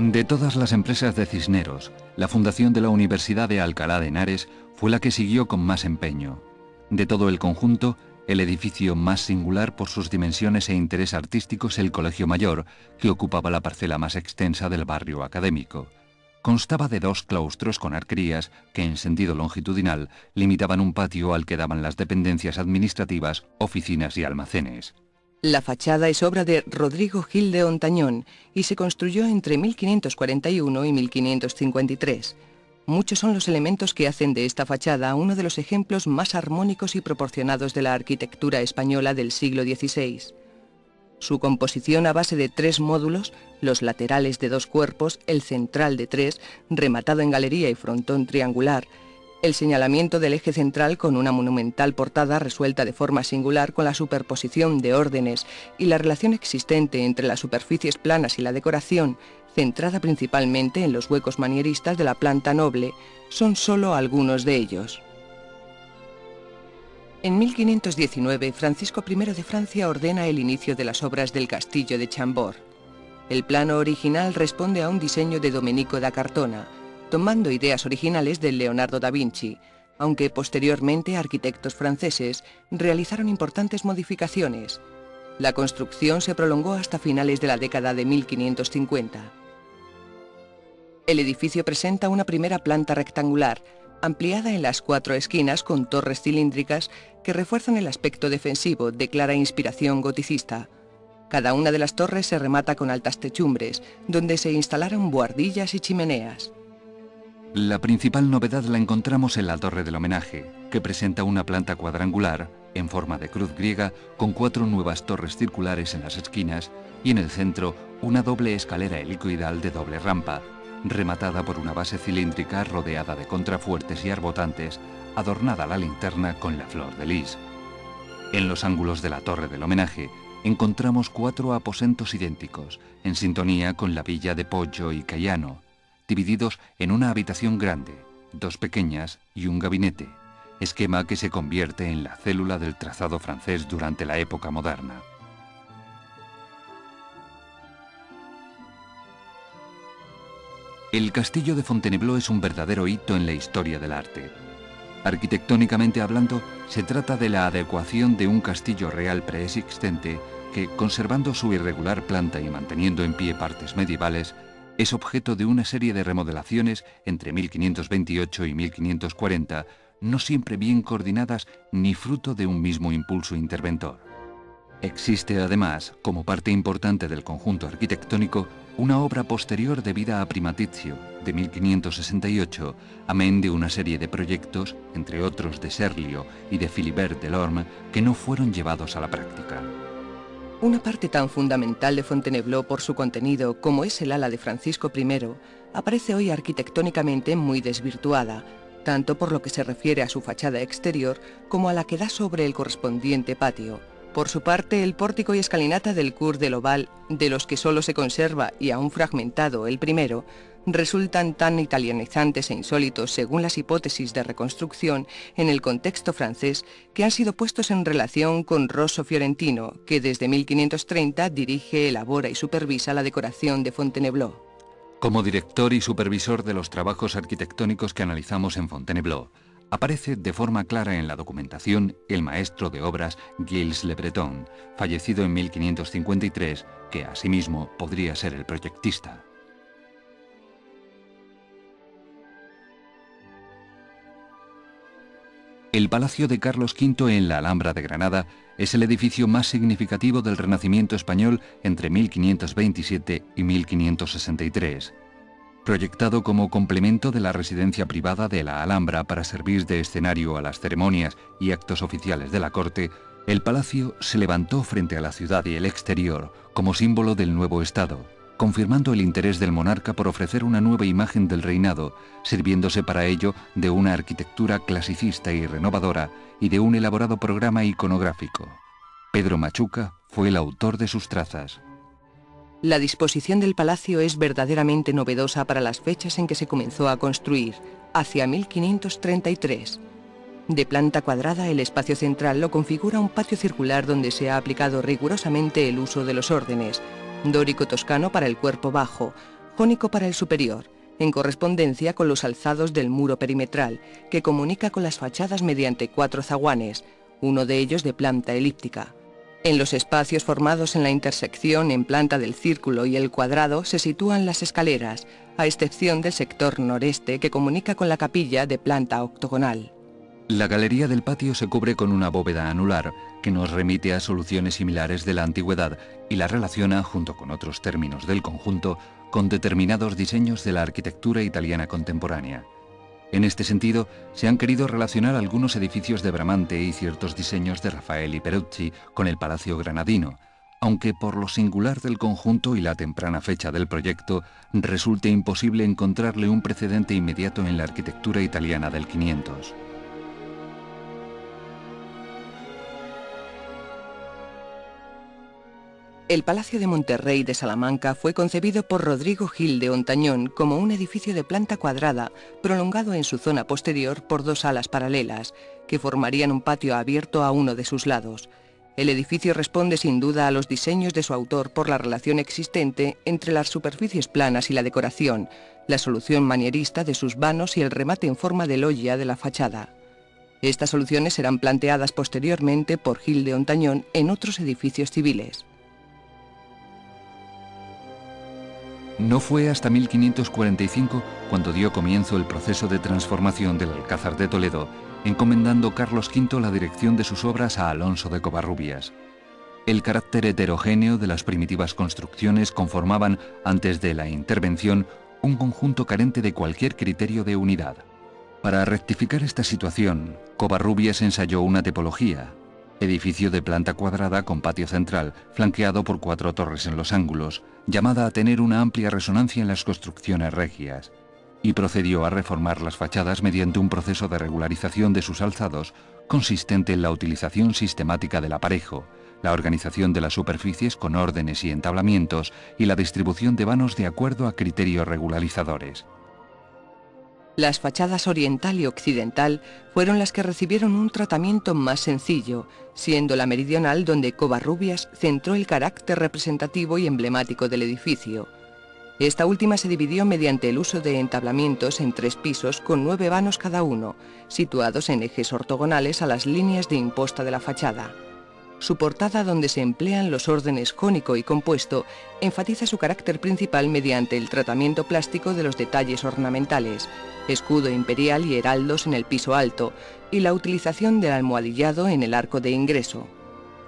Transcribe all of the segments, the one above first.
De todas las empresas de Cisneros, la fundación de la Universidad de Alcalá de Henares fue la que siguió con más empeño. De todo el conjunto, el edificio más singular por sus dimensiones e interés artístico es el Colegio Mayor, que ocupaba la parcela más extensa del barrio académico. Constaba de 2 claustros con arquerías que en sentido longitudinal limitaban un patio al que daban las dependencias administrativas, oficinas y almacenes. La fachada es obra de Rodrigo Gil de Ontañón y se construyó entre 1541 y 1553. Muchos son los elementos que hacen de esta fachada uno de los ejemplos más armónicos y proporcionados de la arquitectura española del siglo XVI. Su composición a base de 3 módulos, los laterales de 2 cuerpos, el central de 3, rematado en galería y frontón triangular, el señalamiento del eje central con una monumental portada resuelta de forma singular con la superposición de órdenes y la relación existente entre las superficies planas y la decoración, centrada principalmente en los huecos manieristas de la planta noble, son solo algunos de ellos. En 1519, Francisco I de Francia ordena el inicio de las obras del castillo de Chambord. El plano original responde a un diseño de Domenico da Cartona, tomando ideas originales de Leonardo da Vinci, aunque posteriormente arquitectos franceses realizaron importantes modificaciones. La construcción se prolongó hasta finales de la década de 1550. El edificio presenta una primera planta rectangular, ampliada en las 4 esquinas con torres cilíndricas que refuerzan el aspecto defensivo de clara inspiración goticista. Cada una de las torres se remata con altas techumbres, donde se instalaron buhardillas y chimeneas. La principal novedad la encontramos en la Torre del Homenaje, que presenta una planta cuadrangular, en forma de cruz griega, con 4 nuevas torres circulares en las esquinas y en el centro una doble escalera helicoidal de doble rampa, rematada por una base cilíndrica rodeada de contrafuertes y arbotantes, adornada la linterna con la flor de lis. En los ángulos de la Torre del Homenaje encontramos 4 aposentos idénticos, en sintonía con la villa de Poggio y Caiano, divididos en una habitación grande, 2 pequeñas y un gabinete, esquema que se convierte en la célula del trazado francés durante la época moderna. El castillo de Fontainebleau es un verdadero hito en la historia del arte. Arquitectónicamente hablando, se trata de la adecuación de un castillo real preexistente que, conservando su irregular planta y manteniendo en pie partes medievales, es objeto de una serie de remodelaciones entre 1528 y 1540, no siempre bien coordinadas ni fruto de un mismo impulso interventor. Existe además, como parte importante del conjunto arquitectónico, una obra posterior debida a Primatizio, de 1568, amén de una serie de proyectos, entre otros de Serlio y de Philibert Delorme, que no fueron llevados a la práctica. Una parte tan fundamental de Fontainebleau por su contenido como es el ala de Francisco I, aparece hoy arquitectónicamente muy desvirtuada, tanto por lo que se refiere a su fachada exterior como a la que da sobre el correspondiente patio. Por su parte, el pórtico y escalinata del Cours de l'Oval, de los que solo se conserva y aún fragmentado el primero, resultan tan italianizantes e insólitos según las hipótesis de reconstrucción en el contexto francés que han sido puestos en relación con Rosso Fiorentino, que desde 1530 dirige, elabora y supervisa la decoración de Fontainebleau. Como director y supervisor de los trabajos arquitectónicos que analizamos en Fontainebleau, aparece de forma clara en la documentación el maestro de obras Gilles Le Breton, fallecido en 1553, que asimismo podría ser el proyectista. El Palacio de Carlos V en la Alhambra de Granada es el edificio más significativo del Renacimiento español entre 1527 y 1563. Proyectado como complemento de la residencia privada de la Alhambra para servir de escenario a las ceremonias y actos oficiales de la corte, el palacio se levantó frente a la ciudad y el exterior como símbolo del nuevo Estado, confirmando el interés del monarca por ofrecer una nueva imagen del reinado, sirviéndose para ello de una arquitectura clasicista y renovadora y de un elaborado programa iconográfico. Pedro Machuca fue el autor de sus trazas. La disposición del palacio es verdaderamente novedosa para las fechas en que se comenzó a construir, hacia 1533. De planta cuadrada, el espacio central lo configura un patio circular donde se ha aplicado rigurosamente el uso de los órdenes, dórico toscano para el cuerpo bajo, jónico para el superior, en correspondencia con los alzados del muro perimetral, que comunica con las fachadas mediante 4 zaguanes, uno de ellos de planta elíptica. En los espacios formados en la intersección en planta del círculo y el cuadrado se sitúan las escaleras, a excepción del sector noreste que comunica con la capilla de planta octogonal. La galería del patio se cubre con una bóveda anular que nos remite a soluciones similares de la antigüedad y la relaciona, junto con otros términos del conjunto, con determinados diseños de la arquitectura italiana contemporánea. En este sentido, se han querido relacionar algunos edificios de Bramante y ciertos diseños de Rafael y Peruzzi con el Palacio Granadino, aunque por lo singular del conjunto y la temprana fecha del proyecto, resulte imposible encontrarle un precedente inmediato en la arquitectura italiana del 500. El Palacio de Monterrey de Salamanca fue concebido por Rodrigo Gil de Hontañón como un edificio de planta cuadrada, prolongado en su zona posterior por 2 alas paralelas, que formarían un patio abierto a uno de sus lados. El edificio responde sin duda a los diseños de su autor por la relación existente entre las superficies planas y la decoración, la solución manierista de sus vanos y el remate en forma de loggia de la fachada. Estas soluciones serán planteadas posteriormente por Gil de Hontañón en otros edificios civiles. No fue hasta 1545 cuando dio comienzo el proceso de transformación del Alcázar de Toledo, encomendando Carlos V la dirección de sus obras a Alonso de Covarrubias. El carácter heterogéneo de las primitivas construcciones conformaban, antes de la intervención, un conjunto carente de cualquier criterio de unidad. Para rectificar esta situación, Covarrubias ensayó una tipología: edificio de planta cuadrada con patio central, flanqueado por 4 torres en los ángulos, llamada a tener una amplia resonancia en las construcciones regias, y procedió a reformar las fachadas mediante un proceso de regularización de sus alzados, consistente en la utilización sistemática del aparejo, la organización de las superficies con órdenes y entablamientos y la distribución de vanos de acuerdo a criterios regularizadores. Las fachadas oriental y occidental fueron las que recibieron un tratamiento más sencillo, siendo la meridional donde Covarrubias centró el carácter representativo y emblemático del edificio. Esta última se dividió mediante el uso de entablamientos en 3 pisos con 9 vanos cada uno, situados en ejes ortogonales a las líneas de imposta de la fachada. Su portada, donde se emplean los órdenes jónico y compuesto, enfatiza su carácter principal mediante el tratamiento plástico de los detalles ornamentales, escudo imperial y heraldos en el piso alto, y la utilización del almohadillado en el arco de ingreso.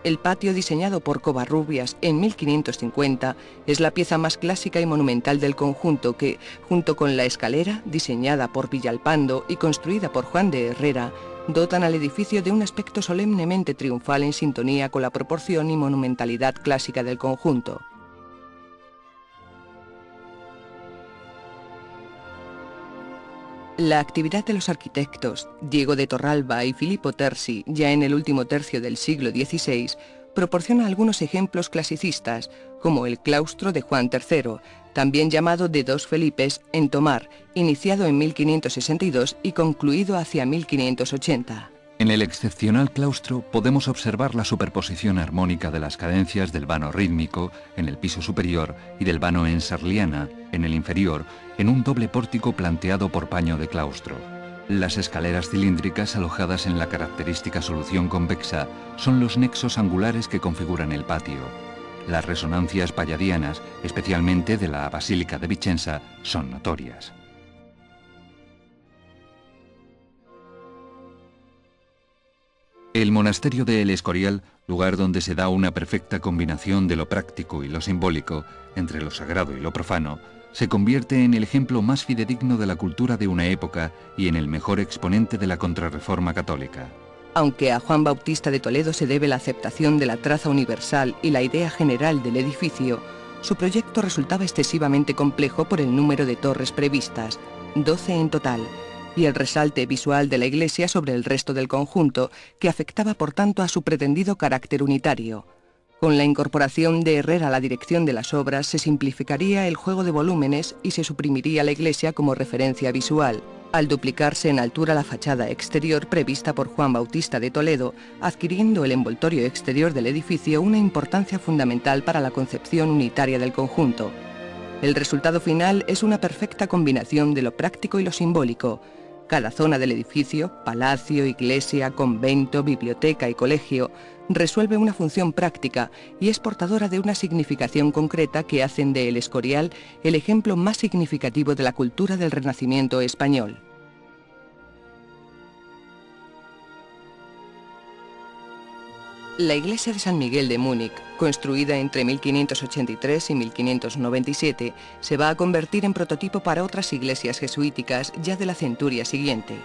El patio, diseñado por Covarrubias en 1550, es la pieza más clásica y monumental del conjunto que, junto con la escalera, diseñada por Villalpando y construida por Juan de Herrera, dotan al edificio de un aspecto solemnemente triunfal en sintonía con la proporción y monumentalidad clásica del conjunto. La actividad de los arquitectos Diego de Torralba y Filippo Terzi, ya en el último tercio del siglo XVI, proporciona algunos ejemplos clasicistas, como el claustro de Juan III, también llamado de 2 Felipes, en Tomar, iniciado en 1562 y concluido hacia 1580. En el excepcional claustro podemos observar la superposición armónica de las cadencias del vano rítmico en el piso superior y del vano en sarliana en el inferior, en un doble pórtico planteado por paño de claustro. Las escaleras cilíndricas alojadas en la característica solución convexa son los nexos angulares que configuran el patio. Las resonancias palladianas, especialmente de la Basílica de Vicenza, son notorias. El monasterio de El Escorial, lugar donde se da una perfecta combinación de lo práctico y lo simbólico, entre lo sagrado y lo profano, se convierte en el ejemplo más fidedigno de la cultura de una época y en el mejor exponente de la Contrarreforma católica. Aunque a Juan Bautista de Toledo se debe la aceptación de la traza universal y la idea general del edificio, su proyecto resultaba excesivamente complejo por el número de torres previstas, 12 en total, y el resalte visual de la iglesia sobre el resto del conjunto, que afectaba por tanto a su pretendido carácter unitario. Con la incorporación de Herrera a la dirección de las obras se simplificaría el juego de volúmenes y se suprimiría la iglesia como referencia visual, al duplicarse en altura la fachada exterior prevista por Juan Bautista de Toledo, adquiriendo el envoltorio exterior del edificio una importancia fundamental para la concepción unitaria del conjunto. El resultado final es una perfecta combinación de lo práctico y lo simbólico. Cada zona del edificio, palacio, iglesia, convento, biblioteca y colegio, resuelve una función práctica y es portadora de una significación concreta que hacen de El Escorial el ejemplo más significativo de la cultura del Renacimiento español. La iglesia de San Miguel de Múnich, construida entre 1583 y 1597, se va a convertir en prototipo para otras iglesias jesuíticas ya de la centuria siguiente.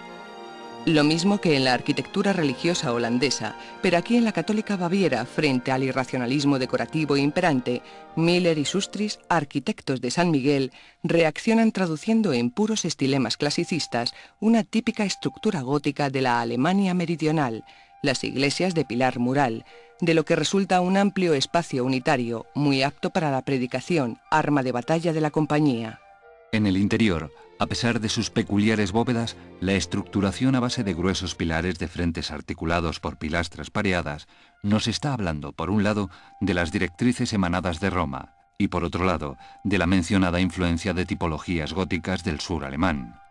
Lo mismo que en la arquitectura religiosa holandesa, pero aquí en la católica Baviera, frente al irracionalismo decorativo imperante, Miller y Sustris, arquitectos de San Miguel, reaccionan traduciendo en puros estilemas clasicistas una típica estructura gótica de la Alemania meridional, las iglesias de pilar mural, de lo que resulta un amplio espacio unitario, muy apto para la predicación, arma de batalla de la compañía. En el interior, a pesar de sus peculiares bóvedas, la estructuración a base de gruesos pilares de frentes articulados por pilastras pareadas nos está hablando, por un lado, de las directrices emanadas de Roma y, por otro lado, de la mencionada influencia de tipologías góticas del sur alemán.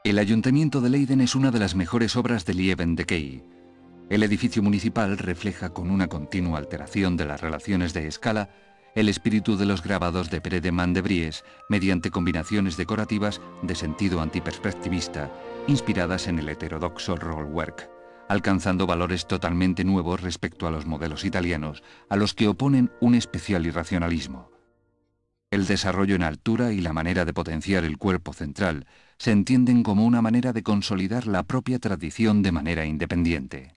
El Ayuntamiento de Leiden es una de las mejores obras de Liebendeckey. El edificio municipal refleja con una continua alteración de las relaciones de escala el espíritu de los grabados de Peredeman de Vries mediante combinaciones decorativas de sentido antiperspectivista inspiradas en el heterodoxo rollwork, alcanzando valores totalmente nuevos respecto a los modelos italianos a los que oponen un especial irracionalismo. El desarrollo en altura y la manera de potenciar el cuerpo central se entienden como una manera de consolidar la propia tradición de manera independiente.